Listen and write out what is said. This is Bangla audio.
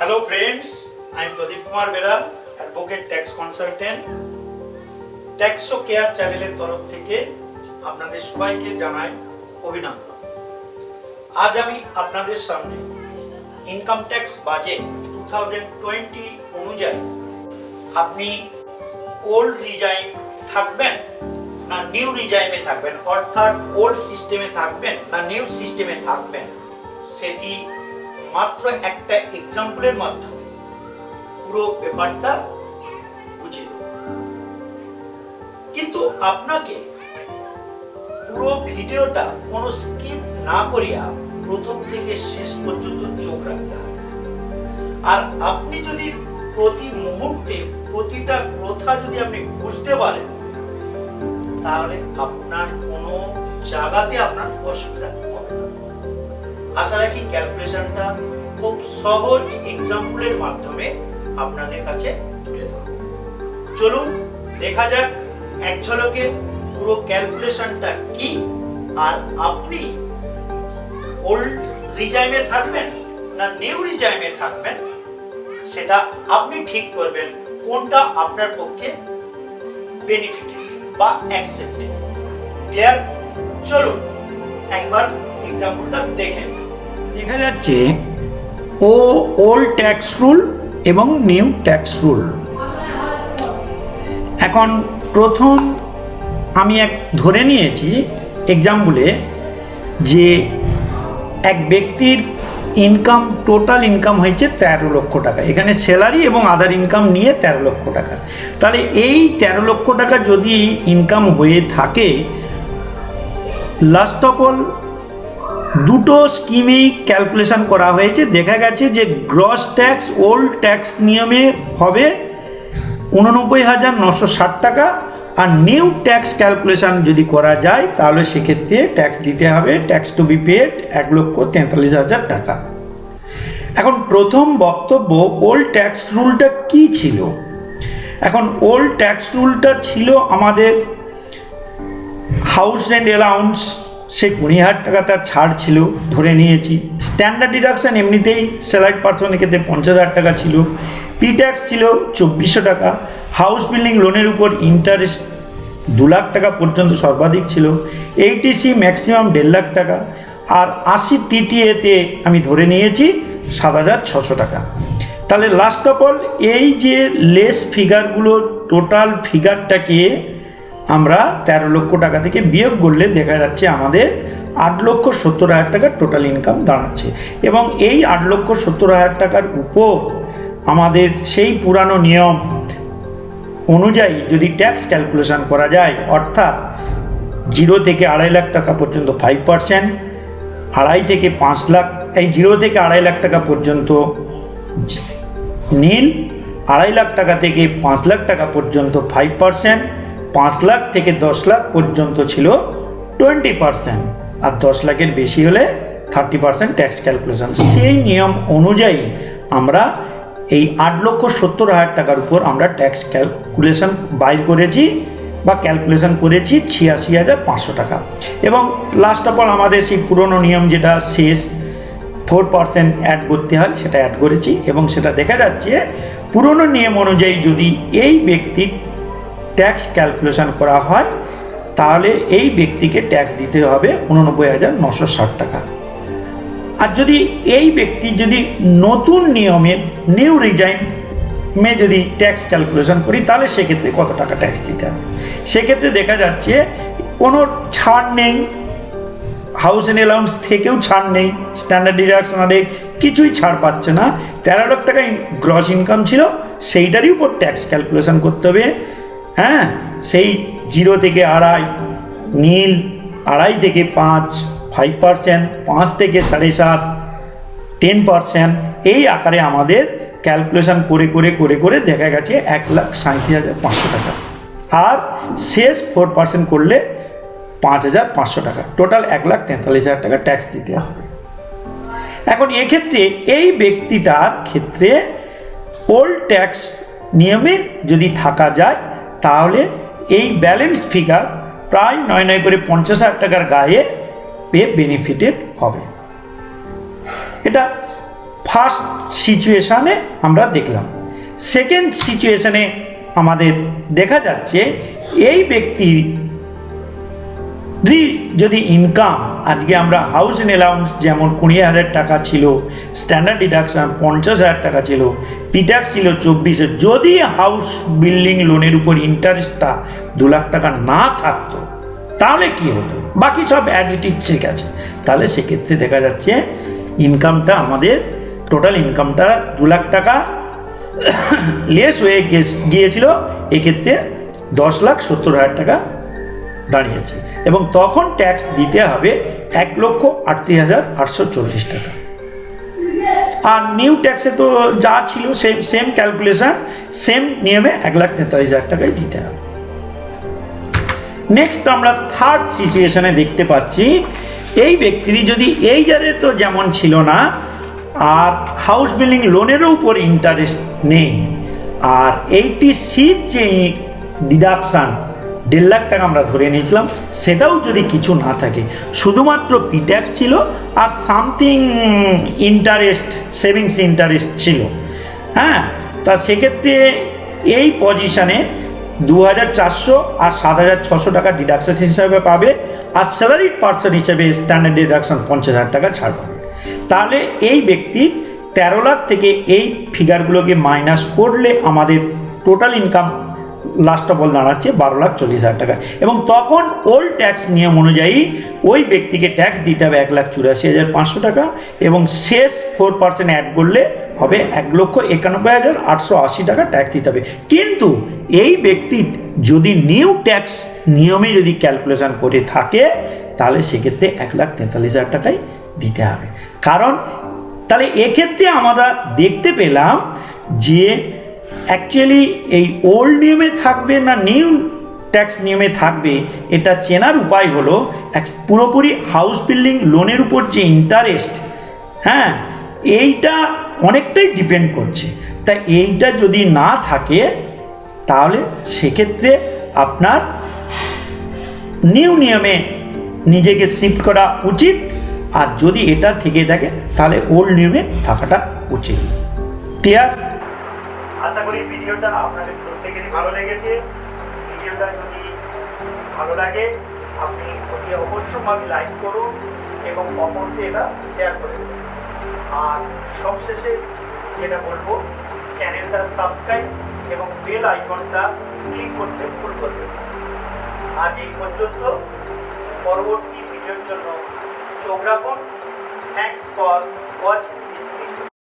Hello friends, I am Pradeep Kumar Bera, Advocate Tax Consultant. Taxo care চ্যানেলের তরফ থেকে আপনাদের সবাইকে জানাই অভিনন্দন। আজ আমি আপনাদের সামনে ইনকাম ট্যাক্স বাজেট 2020 অনুযায়ী আপনি ওল্ড রিজাইম থাকবেন না নিউ রিজাইমে থাকবেন, অর্থাৎ ওল্ড সিস্টেমে থাকবেন না নিউ সিস্টেমে থাকবেন, সেটি মাত্র একটা এক্সাম্পলের মাধ্যমে পুরো ব্যাপারটা বুঝিয়ে দেব। কিন্তু আপনাকে পুরো ভিডিওটা কোনো স্কিপ না করিয়া প্রথম থেকে শেষ পর্যন্ত চোখ রাখতে হবে। আর আপনি যদি প্রতি মুহূর্তে প্রতিটা কথা যদি আপনি বুঝতে পারেন, তাহলে আপনার কোনো জায়গাতে আপনার অসুবিধা হবে না। আশা রাখি ক্যালকুলেশনটা খুব সহজ এক্সাম্পলের মাধ্যমে আপনাদের কাছে তুলে ধরব। চলুন দেখা যাক এক ঝলকে পুরো ক্যালকুলেশনটা কি, আর আপনি ওল্ড রিজাইমে থাকবেন না নিউ রিজাইমে থাকবেন সেটা আপনি ঠিক করবেন কোনটা আপনার পক্ষে বেনিফিটেড বা অ্যাকসেপ্টেড। ক্লিয়ার? চলুন একবার এক্সাম্পলটা দেখেন। দেখা যাচ্ছে ওল্ড ট্যাক্স রুল এবং নিউ ট্যাক্স রুল। এখন প্রথম আমি ধরে নিয়েছি এক্সাম্পলে যে এক ব্যক্তির ইনকাম, টোটাল ইনকাম হয়েছে 13 লক্ষ টাকা। এখানে স্যালারি এবং আদার ইনকাম নিয়ে 13 লক্ষ টাকা। তাহলে এই 13 লক্ষ টাকা যদি ইনকাম হয়ে থাকে, লাস্ট অফ অল দুটো স্কিমেই ক্যালকুলেশন করা হয়েছে। দেখা গেছে যে গ্রস ট্যাক্স ওল্ড ট্যাক্স নিয়মে হবে 89,960 টাকা, আর নিউ ট্যাক্স ক্যালকুলেশন যদি করা যায় তাহলে সেক্ষেত্রে ট্যাক্স দিতে হবে, ট্যাক্স টু বি পেড 1,43,000 টাকা। এখন প্রথম বক্তব্য, ওল্ড ট্যাক্স রুলটা কি ছিল? এখন ওল্ড ট্যাক্স রুলটা ছিল আমাদের হাউস রেন্ট অ্যালাউন্স, সে 20,000 টাকা তার ছাড় ছিল, ধরে নিয়েছি। স্ট্যান্ডার্ড ডিডাকশন এমনিতেই স্যালারিড পার্সনের ক্ষেত্রে 50,000 টাকা ছিল। পি ট্যাক্স ছিল 2,400 টাকা। হাউস বিল্ডিং লোনের উপর ইন্টারেস্ট 2 লাখ টাকা পর্যন্ত সর্বাধিক ছিল। এইটিসি ম্যাক্সিমাম 1.5 লাখ টাকা। আর 80 টিটিএতে আমি ধরে নিয়েছি 7,600 টাকা। তাহলে লাস্ট অফ অল এই যে লেস ফিগারগুলো, টোটাল ফিগারটাকে আমরা 13 লক্ষ টাকা থেকে বিয়োগ করলে দেখা যাচ্ছে আমাদের 8,70,000 টাকা টোটাল ইনকাম দাঁড়াচ্ছে। এবং এই 8,70,000 টাকার উপর আমাদের সেই পুরানো নিয়ম অনুযায়ী যদি ট্যাক্স ক্যালকুলেশন করা যায়, অর্থাৎ 0 থেকে 2.5 লাখ টাকা পর্যন্ত 5%, 2.5 থেকে 5 লাখ, এই 0 থেকে 2.5 লাখ টাকা পর্যন্ত নীল, 2.5 লাখ টাকা থেকে 5 লাখ টাকা পর্যন্ত 5%, 5 লাখ থেকে 10 লাখ পর্যন্ত ছিল 20%, আর 10 লাখের বেশি হলে 30% ট্যাক্স ক্যালকুলেশন। সেই নিয়ম অনুযায়ী আমরা এই 8,70,000 টাকার উপর আমরা ট্যাক্স ক্যালকুলেশন বাইর করেছি বা ক্যালকুলেশন করেছি 86,500 টাকা। এবং লাস্ট অফ অল আমাদের সেই পুরনো নিয়ম যেটা শেষ 4% অ্যাড করতে হয়, সেটা অ্যাড করেছি। এবং সেটা দেখা যাচ্ছে পুরনো নিয়ম অনুযায়ী যদি এই ব্যক্তির ট্যাক্স ক্যালকুলেশন করা হয় তাহলে এই ব্যক্তিকে ট্যাক্স দিতে হবে 89,960 টাকা। আর যদি এই ব্যক্তি যদি নতুন নিয়মের নিউ রিজাইমে যদি ট্যাক্স ক্যালকুলেশন করি তাহলে সেক্ষেত্রে কত টাকা ট্যাক্স দিতে হবে? সেক্ষেত্রে দেখা যাচ্ছে কোনো ছাড় নেই, হাউস অ্যান্ড অ্যালাউন্স থেকেও ছাড় নেই, স্ট্যান্ডার্ড ডিডাকশন আরে কিছুই ছাড় পাচ্ছে না। 13 লাখ টাকা গ্রস ইনকাম ছিল, সেইটারই উপর ট্যাক্স ক্যালকুলেশন করতে হবে। হ্যাঁ, সেই 0 থেকে 2.5, নীল 2.5 থেকে 5, 5%, 5 থেকে 7.5, 10%, এই আকারে আমাদের ক্যালকুলেশন করে করে করে করে দেখা গেছে 1,37,500 টাকা। আর শেষ 4% করলে 5,500 টাকা, টোটাল 1,43,000 টাকা ট্যাক্স দিতে হবে। এখন এক্ষেত্রে এই ব্যক্তিটার ক্ষেত্রে ওল্ড ট্যাক্স নিয়মে যদি থাকা যায় তাহলে এই ব্যালেন্স ফিগার প্রায় 9 করে 50,000 টাকার গায়ে বেনিফিটেড হবে। এটা ফার্স্ট সিচুয়েশানে আমরা দেখলাম। সেকেন্ড সিচুয়েশানে আমাদের দেখা যাচ্ছে এই ব্যক্তির যদি ইনকাম, আজকে আমরা হাউস অ্যালাউন্স যেমন 20,000 টাকা ছিল, স্ট্যান্ডার্ড ডিডাকশন 50,000 টাকা ছিল, পিট্যাক্স ছিল 24, যদি হাউস বিল্ডিং লোনের উপর ইন্টারেস্টটা 2 লাখ টাকা না থাকতো তাহলে কি হতো? বাকি সব অ্যাজ ইট ইজ ঠিক আছে। তাহলে সেক্ষেত্রে দেখা যাচ্ছে ইনকামটা আমাদের টোটাল ইনকামটা 2 লাখ টাকা লেস হয়ে গিয়েছিল, এক্ষেত্রে 10,70,000 টাকা দাঁড়িয়েছে এবং তখন ট্যাক্স দিতে হবে 1,38,840 টাকা। আর নিউ ট্যাক্সে তো যা ছিল সেম ক্যালকুলেশন, সেম নিয়মে 1,43,000 টাকাই দিতে হবে। নেক্সট আমরা থার্ড সিচুয়েশনে দেখতে পাচ্ছি এই ব্যক্তির যদি এই যারে তো যেমন ছিল না, আর হাউস বিল্ডিং লোনেরও উপর ইন্টারেস্ট নেই, আর 80C যে ডিডাকশান 1.5 লাখ টাকা আমরা ধরে নিয়েছিলাম, সেটাও যদি কিছু না থাকে, শুধুমাত্র পিট্যাক্স ছিল আর সামথিং ইন্টারেস্ট, সেভিংস ইন্টারেস্ট ছিল, হ্যাঁ, তা সেক্ষেত্রে এই পজিশানে 2,400 আর 7,600 টাকা ডিডাকশন হিসাবে পাবে, আর স্যালারিড পার্সন হিসেবে স্ট্যান্ডার্ড ডিডাকশন 50,000 টাকা ছাড় পাবে। তাহলে এই ব্যক্তির 13 লাখ থেকে এই ফিগারগুলোকে মাইনাস করলে আমাদের total income last of all দাঁড়াচ্ছে 12,40,000 টাকা, এবং তখন ওল্ড ট্যাক্স নিয়ম অনুযায়ী ওই ব্যক্তিকে ট্যাক্স দিতে হবে 1,84,500 টাকা, এবং শেষ 4% অ্যাড করলে হবে 1,91,880 টাকা ট্যাক্স দিতে হবে। কিন্তু এই ব্যক্তির যদি নিউ ট্যাক্স নিয়মে যদি ক্যালকুলেশন করে থাকে তাহলে সেক্ষেত্রে 1,43,000 টাকাই দিতে হবে। কারণ তাহলে এক্ষেত্রে আমরা দেখতে পেলাম যে অ্যাকচুয়ালি এই ওল্ড নিয়মে থাকবে না নিউ ট্যাক্স নিয়মে থাকবে, এটা চেনার উপায় হলো পুরোপুরি হাউস বিল্ডিং লোনের উপর যে ইন্টারেস্ট, হ্যাঁ, এইটা অনেকটাই ডিপেন্ড করছে। তাই এইটা যদি না থাকে তাহলে সেক্ষেত্রে আপনার নিউ নিয়মে নিজেকে শিফট করা উচিত, আর যদি এটা থেকে থাকে তাহলে ওল্ড নিয়মে থাকাটা উচিত। ক্লিয়ার? আশা করি ভিডিওটা আপনাদের প্রত্যেকেরই ভালো লেগেছে। ভিডিওটা যদি ভালো লাগে আপনি অতি অবশ্যভাবে লাইক করুন এবং অপরকে এটা শেয়ার করে দেবেন। আর সবশেষে যেটা বলবো, চ্যানেলটা সাবস্ক্রাইব এবং বেল আইকনটা ক্লিক করতে ভুল করবেন না। আজ এই পর্যন্ত, পরবর্তী ভিডিওর জন্য চোখ রাখুন। Thanks for watching.